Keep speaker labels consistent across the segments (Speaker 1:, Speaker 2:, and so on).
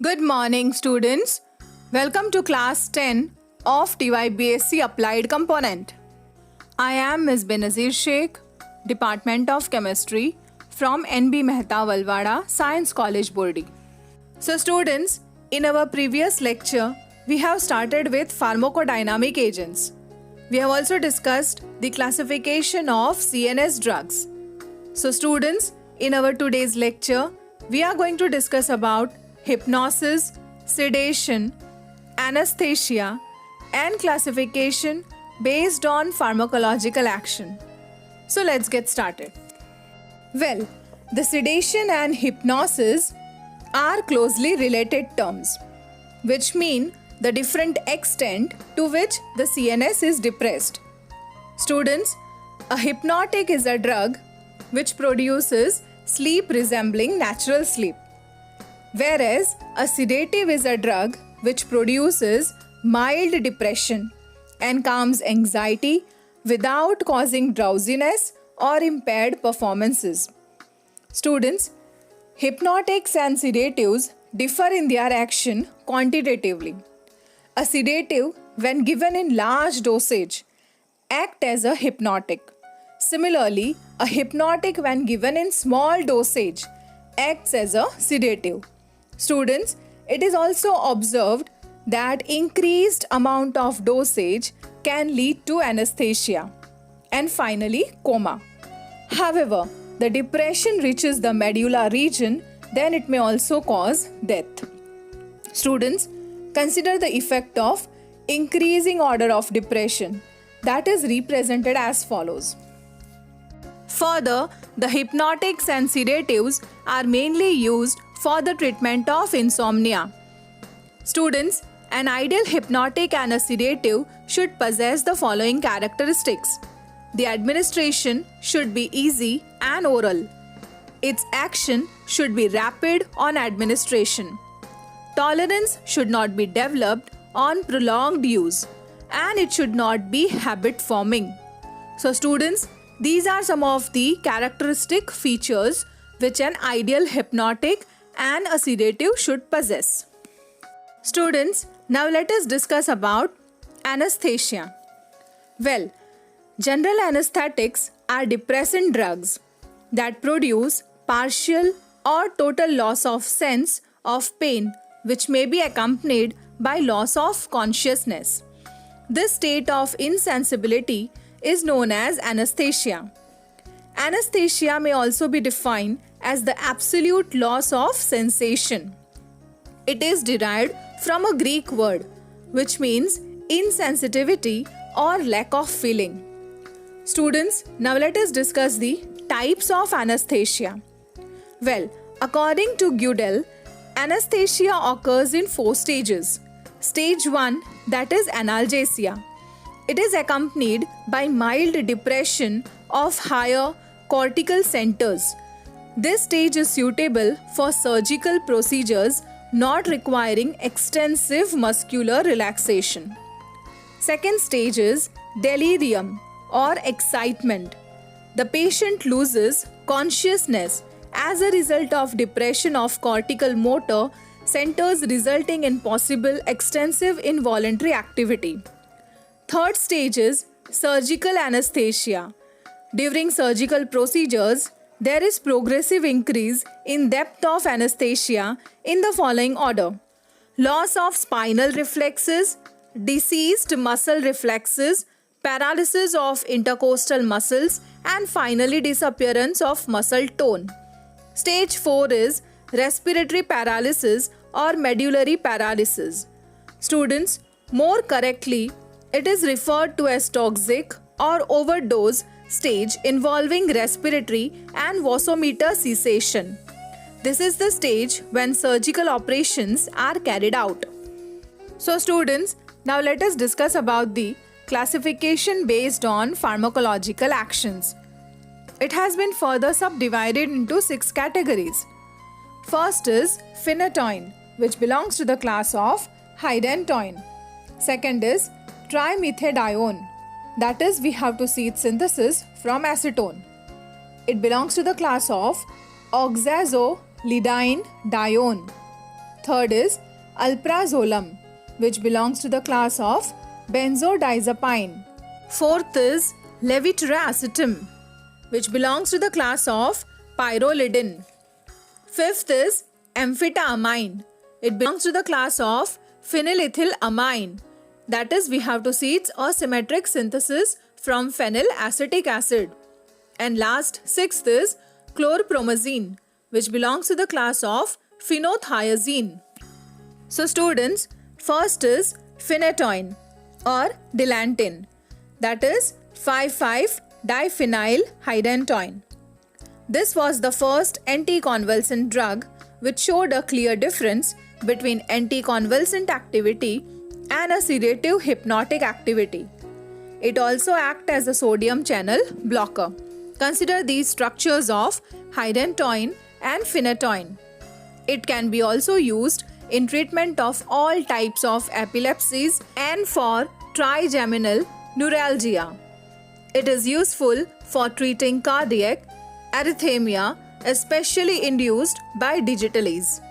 Speaker 1: Good morning, students. Welcome to class 10 of TYBSc Applied Component. I am Ms. Benazir Sheikh, Department of Chemistry from NB Mehta Valwada Science College, Bordi. So students, in our previous lecture, we have started with pharmacodynamic agents. We have also discussed the classification of CNS drugs. So students, in our today's lecture, we are going to discuss about hypnosis, sedation, anesthesia, and classification based on pharmacological action. So let's get started. Well, the sedation and hypnosis are closely related terms, which mean the different extent to which the CNS is depressed. Students, a hypnotic is a drug which produces sleep resembling natural sleep, whereas a sedative is a drug which produces mild depression and calms anxiety without causing drowsiness or impaired performances. Students, hypnotics and sedatives differ in their action quantitatively. A sedative, when given in large dosage, acts as a hypnotic. Similarly, a hypnotic when given in small dosage acts as a sedative. Students, it is also observed that increased amount of dosage can lead to anesthesia and finally coma. However, the depression reaches the medulla region, then it may also cause death. Students, consider the effect of increasing order of depression that is represented as follows. Further, the hypnotics and sedatives are mainly used for the treatment of insomnia. Students, an ideal hypnotic and a sedative should possess the following characteristics. The administration should be easy and oral. Its action should be rapid on administration. Tolerance should not be developed on prolonged use, and it should not be habit forming. So students, these are some of the characteristic features which an ideal hypnotic and a sedative should possess. Students, now let us discuss about anesthesia. Well, general anesthetics are depressant drugs that produce partial or total loss of sense of pain, which may be accompanied by loss of consciousness. This state of insensibility is known as anesthesia. Anesthesia may also be defined as the absolute loss of sensation. It is derived from a Greek word which means insensitivity or lack of feeling. Students, now let us discuss the types of anesthesia. Well, according to Guedel, anesthesia occurs in 4 stages. Stage 1, that is analgesia. It is accompanied by mild depression of higher cortical centers. This stage is suitable for surgical procedures not requiring extensive muscular relaxation. Second stage is delirium or excitement. The patient loses consciousness as a result of depression of cortical motor centers resulting in possible extensive involuntary activity. Third stage is surgical anesthesia. During surgical procedures, there is progressive increase in depth of anesthesia in the following order: loss of spinal reflexes, deceased muscle reflexes, paralysis of intercostal muscles, and finally disappearance of muscle tone. Stage 4 is respiratory paralysis or medullary paralysis. Students, more correctly, it is referred to as toxic or overdose stage involving respiratory and vasomotor cessation. This is the stage when surgical operations are carried out. So students, now let us discuss about the classification based on pharmacological actions. It has been further subdivided into 6 categories. First is phenytoin, which belongs to the class of hydantoin. Second is trimethadione, that is, we have to see its synthesis from acetone. It belongs to the class of oxazolidine dione. Third is alprazolam, which belongs to the class of benzodiazepine. Fourth is levetiracetam, which belongs to the class of pyrrolidine. Fifth is amphetamine. It belongs to the class of phenylethylamine. That is, we have to see its asymmetric synthesis from phenylacetic acid. And last, sixth is chlorpromazine, which belongs to the class of phenothiazine. So students, first is phenytoin or dilantin, that is 5,5-diphenyl-hydantoin. This was the first anticonvulsant drug which showed a clear difference between anticonvulsant activity and a sedative hypnotic activity. It also acts as a sodium channel blocker. Consider these structures of hydantoin and phenytoin. It can be also used in treatment of all types of epilepsies and for trigeminal neuralgia. It is useful for treating cardiac arrhythmia, especially induced by digitalis.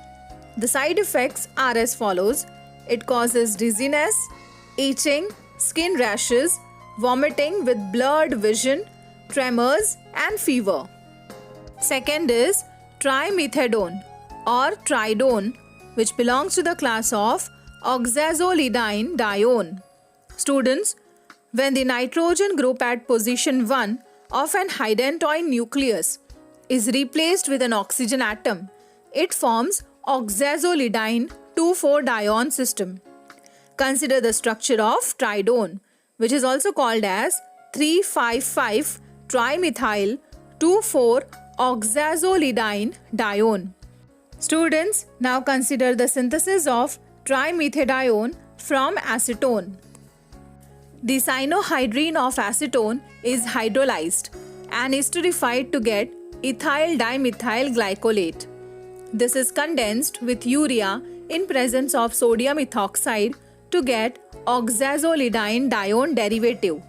Speaker 1: The side effects are as follows. It causes dizziness, itching, skin rashes, vomiting with blurred vision, tremors and fever. Second is trimethadone or tridone, which belongs to the class of oxazolidine-dione. Students, when the nitrogen group at position 1 of an hydantoin nucleus is replaced with an oxygen atom, it forms oxazolidine 2,4-dione system. Consider the structure of tridone, which is also called as 3,5,5-trimethyl 2,4-oxazolidine-dione. Students, now consider the synthesis of trimethadione from acetone. The cyanohydrine of acetone is hydrolyzed and esterified to get ethyl dimethyl glycolate. This is condensed with urea in presence of sodium ethoxide to get oxazolidine-dione derivative.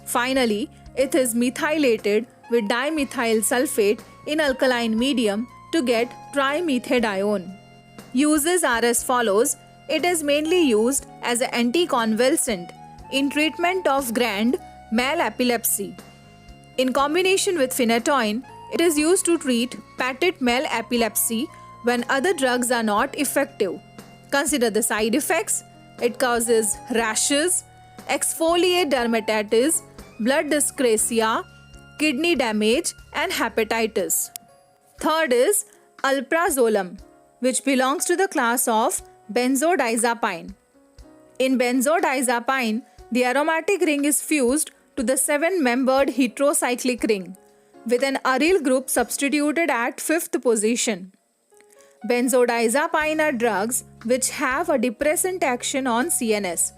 Speaker 1: Finally, it is methylated with dimethyl sulfate in alkaline medium to get trimethadione. Uses are as follows. It is mainly used as an anticonvulsant in treatment of grand mal epilepsy. In combination with phenytoin, it is used to treat petit mal epilepsy when other drugs are not effective. Consider the side effects. It causes rashes, exfoliate dermatitis, blood dyscrasia, kidney damage and hepatitis. Third is alprazolam, which belongs to the class of benzodiazepine. In benzodiazepine, the aromatic ring is fused to the 7-membered heterocyclic ring with an aryl group substituted at 5th position. Benzodiazepine are drugs which have a depressant action on CNS.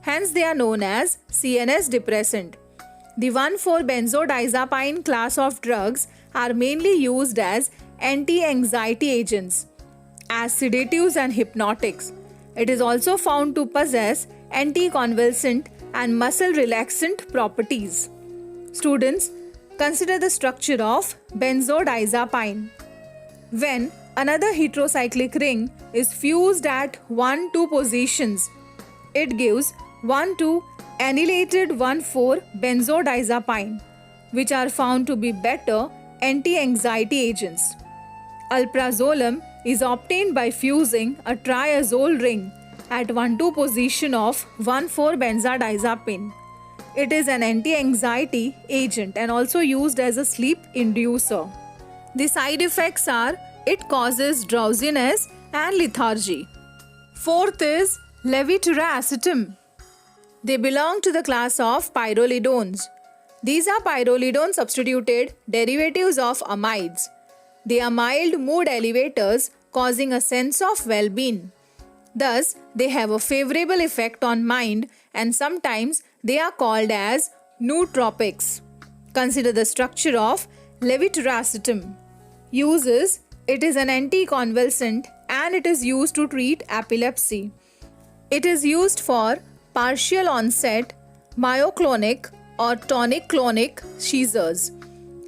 Speaker 1: Hence, they are known as CNS depressant. The 1,4-benzodiazepine class of drugs are mainly used as anti-anxiety agents, as sedatives and hypnotics. It is also found to possess anticonvulsant and muscle relaxant properties. Students, consider the structure of benzodiazepine. When another heterocyclic ring is fused at 1,2 positions, it gives 1,2-annihilated 1,4-benzodiazepine, which are found to be better anti-anxiety agents. Alprazolam is obtained by fusing a triazole ring at 1,2 position of 1,4-benzodiazepine. It is an anti-anxiety agent and also used as a sleep inducer. The side effects are it causes drowsiness and lethargy. Fourth is levetiracetam. They belong to the class of pyrrolidones. These are pyrrolidone substituted derivatives of amides. They are mild mood elevators causing a sense of well-being. Thus, they have a favorable effect on mind and sometimes they are called as nootropics. Consider the structure of levetiracetam. Uses: it is an anticonvulsant and it is used to treat epilepsy. It is used for partial onset, myoclonic or tonic-clonic seizures.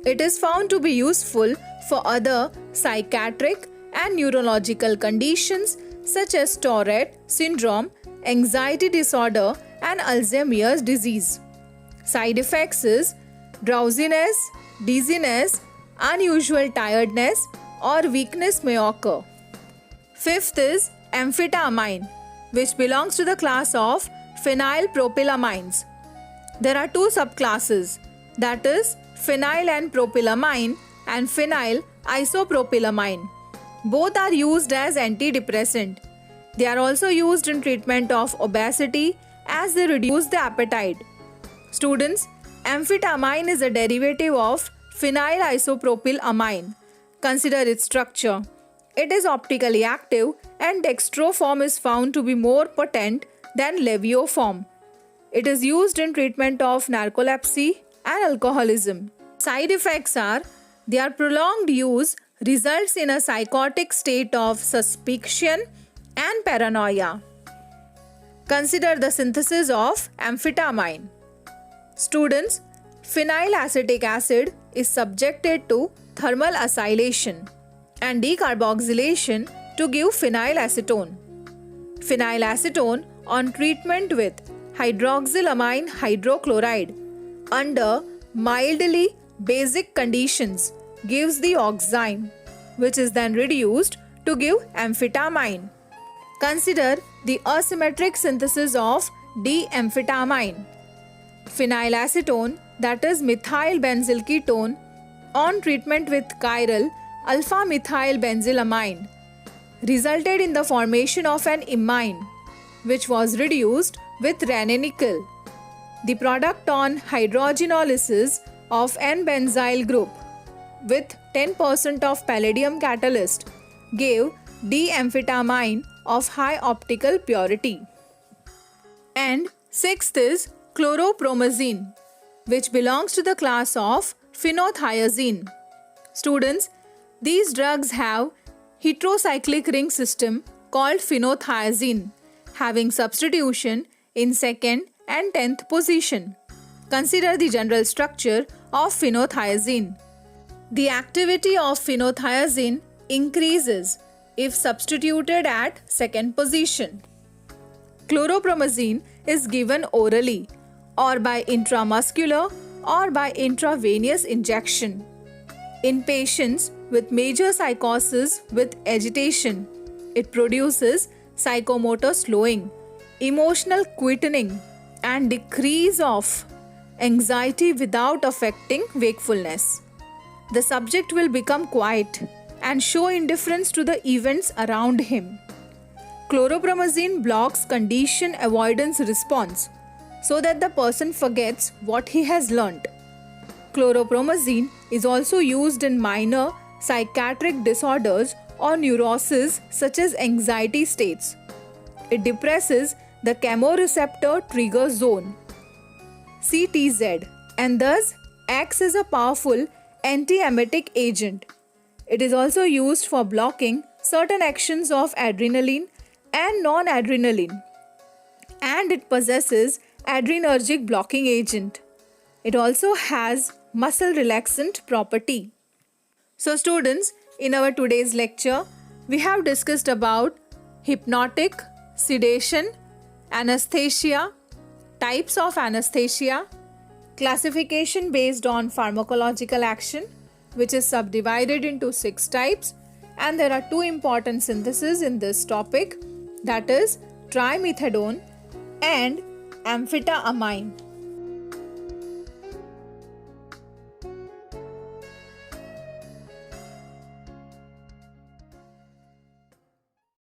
Speaker 1: It is found to be useful for other psychiatric and neurological conditions such as Tourette syndrome, anxiety disorder, and Alzheimer's disease. Side effects is drowsiness, dizziness, unusual tiredness, or weakness may occur. Fifth is amphetamine, which belongs to the class of phenylpropylamines. There are two subclasses, that is phenyl and propylamine and phenyl isopropylamine. Both are used as antidepressant. They are also used in treatment of obesity as they reduce the appetite. Students, amphetamine is a derivative of phenyl isopropylamine. Consider its structure. It is optically active and dextroform is found to be more potent than levioform. It is used in treatment of narcolepsy and alcoholism. Side effects are their prolonged use results in a psychotic state of suspicion and paranoia. Consider the synthesis of amphetamine. Students, phenylacetic acid is subjected to thermal acylation and decarboxylation to give phenylacetone. Phenylacetone on treatment with hydroxylamine hydrochloride under mildly basic conditions gives the oxime, which is then reduced to give amphetamine. Consider the asymmetric synthesis of D-amphetamine. Phenylacetone, that is methyl benzyl ketone, on treatment with chiral alpha-methyl benzylamine resulted in the formation of an imine, which was reduced with ranitidine. The product on hydrogenolysis of N-benzyl group with 10% of palladium catalyst gave D-amphetamine of high optical purity. And sixth is chloropromazine, which belongs to the class of phenothiazine. Students, these drugs have heterocyclic ring system called phenothiazine, having substitution in 2nd and 10th position. Consider the general structure of phenothiazine. The activity of phenothiazine increases if substituted at 2nd position. Chloropromazine is given orally or by intramuscular or by intravenous injection. In patients with major psychosis with agitation, it produces psychomotor slowing, emotional quietening, and decrease of anxiety without affecting wakefulness. The subject will become quiet and show indifference to the events around him. Chloropromazine blocks condition avoidance response so that the person forgets what he has learnt. Chloropromazine is also used in minor psychiatric disorders or neuroses such as anxiety states. It depresses the chemoreceptor trigger zone (CTZ) and thus acts as a powerful antiemetic agent. It is also used for blocking certain actions of adrenaline and non-adrenaline, and it possesses adrenergic blocking agent. It also has muscle relaxant property. So students, in our today's lecture, we have discussed about hypnotic, sedation, anesthesia, types of anesthesia, classification based on pharmacological action, which is subdivided into 6 types, and there are 2 important syntheses in this topic, that is trimethadone and amphetamine.